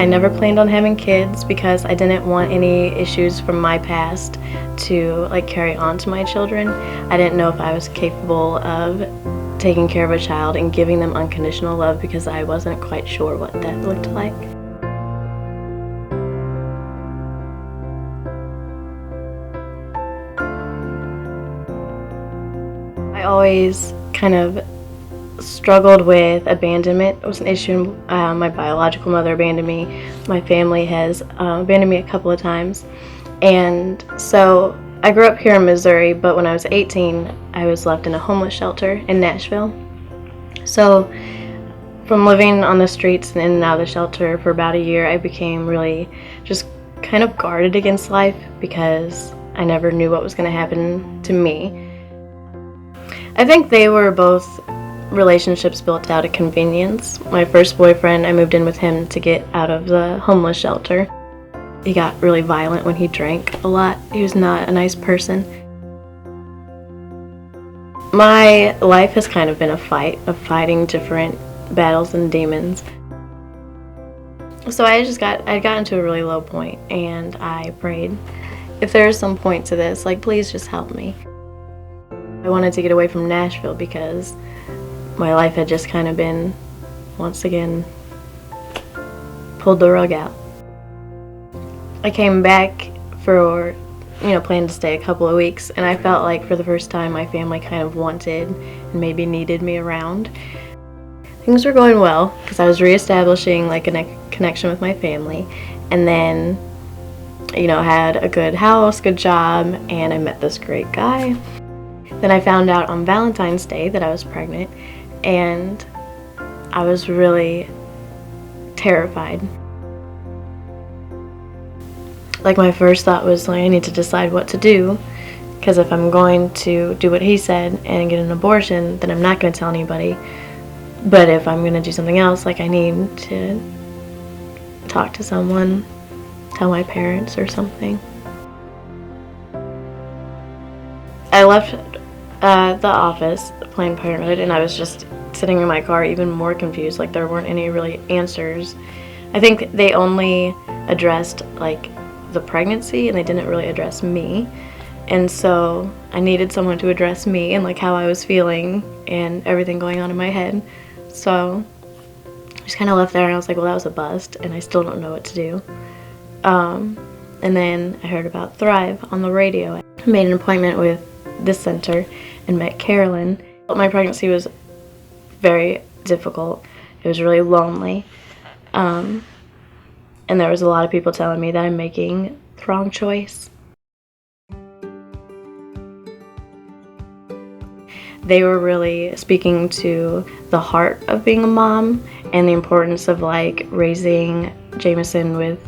I never planned on having kids because I didn't want any issues from my past to like carry on to my children. I didn't know if I was capable of taking care of a child and giving them unconditional love because I wasn't quite sure what that looked like. I always kind of struggled with abandonment. It was an issue. My biological mother abandoned me. My family has abandoned me a couple of times. And so I grew up here in Missouri, but when I was 18, I was left in a homeless shelter in Nashville. So from living on the streets and in and out of the shelter for about a year, I became really just kind of guarded against life because I never knew what was going to happen to me. I think they were both relationships built out of convenience. My first boyfriend, I moved in with him to get out of the homeless shelter. He got really violent when he drank a lot. He was not a nice person. My life has kind of been a fight of fighting different battles and demons. So I got into a really low point and I prayed, if there is some point to this, like please just help me. I wanted to get away from Nashville because my life had just kind of been, once again, pulled the rug out. I came back for, planned to stay a couple of weeks, and I felt like for the first time my family kind of wanted and maybe needed me around. Things were going well because I was reestablishing like a connection with my family, and then, had a good house, good job, and I met this great guy. Then I found out on Valentine's Day that I was pregnant, and I was really terrified. Like my first thought was like, I need to decide what to do, because if I'm going to do what he said and get an abortion, then I'm not going to tell anybody. But if I'm going to do something else, like I need to talk to someone, tell my parents or something. I left the office, Planned Parenthood, and I was just sitting in my car even more confused, like there weren't any really answers. I think they only addressed like the pregnancy and they didn't really address me, and so I needed someone to address me and like how I was feeling and everything going on in my head. So I just kind of left there and I was like, well, that was a bust and I still don't know what to do. And then I heard about ThriVe on the radio. I made an appointment with this center and met Carolyn. My pregnancy was very difficult. It was really lonely. And there was a lot of people telling me that I'm making the wrong choice. They were really speaking to the heart of being a mom and the importance of like raising Jameson with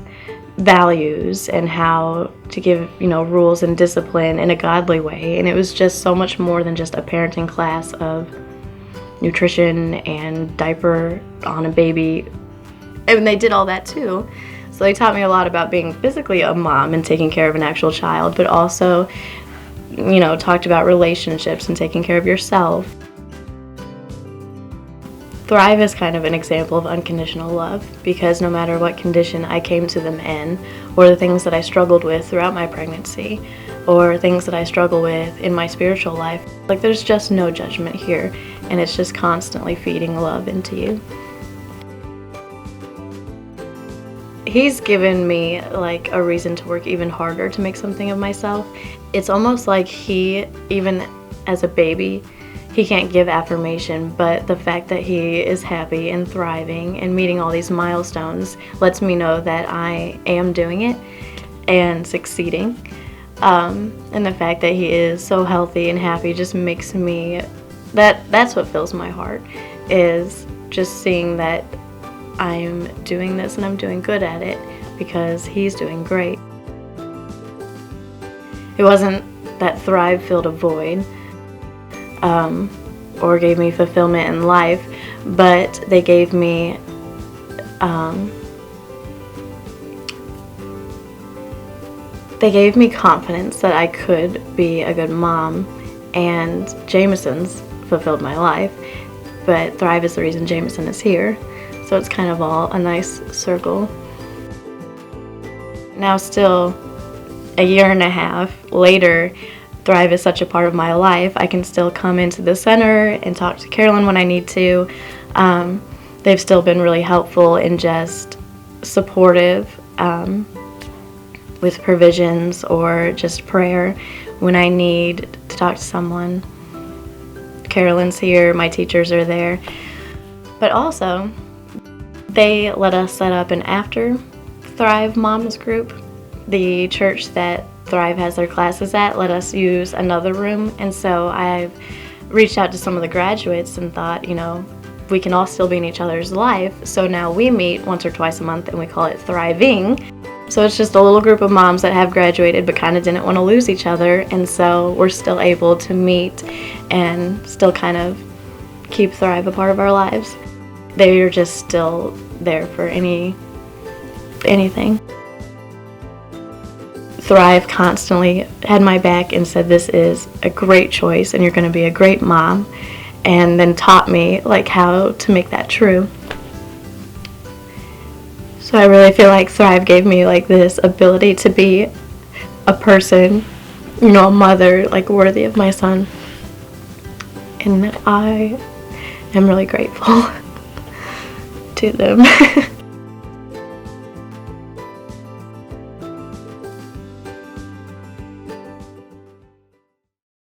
values and how to give, rules and discipline in a godly way. And it was just so much more than just a parenting class of nutrition and diaper on a baby. And they did all that too. So they taught me a lot about being physically a mom and taking care of an actual child, but also, talked about relationships and taking care of yourself. ThriVe is kind of an example of unconditional love because no matter what condition I came to them in, or the things that I struggled with throughout my pregnancy, or things that I struggle with in my spiritual life, like there's just no judgment here, and it's just constantly feeding love into you. He's given me like a reason to work even harder to make something of myself. It's almost like he, even as a baby, he can't give affirmation, but the fact that he is happy and thriving and meeting all these milestones lets me know that I am doing it and succeeding. And the fact that he is so healthy and happy just makes me, that's what fills my heart, is just seeing that I'm doing this and I'm doing good at it because he's doing great. It wasn't that ThriVe filled a void or gave me fulfillment in life, but they gave me confidence that I could be a good mom, and Jameson's fulfilled my life, but ThriVe is the reason Jameson is here. So it's kind of all a nice circle. Now still a year and a half later, ThriVe is such a part of my life. I can still come into the center and talk to Carolyn when I need to. They've still been really helpful and just supportive with provisions or just prayer when I need to talk to someone. Carolyn's here, my teachers are there. But also, they let us set up an after ThriVe Moms group. The church that ThriVe has their classes at let us use another room, and so I've reached out to some of the graduates and thought, we can all still be in each other's life, so now we meet once or twice a month and we call it ThriVing. So it's just a little group of moms that have graduated but kind of didn't want to lose each other, and so we're still able to meet and still kind of keep ThriVe a part of our lives. They're just still there for anything. ThriVe constantly had my back and said, this is a great choice and you're going to be a great mom, and then taught me how to make that true. So I really feel like ThriVe gave me this ability to be a person, a mother worthy of my son, and I am really grateful to them.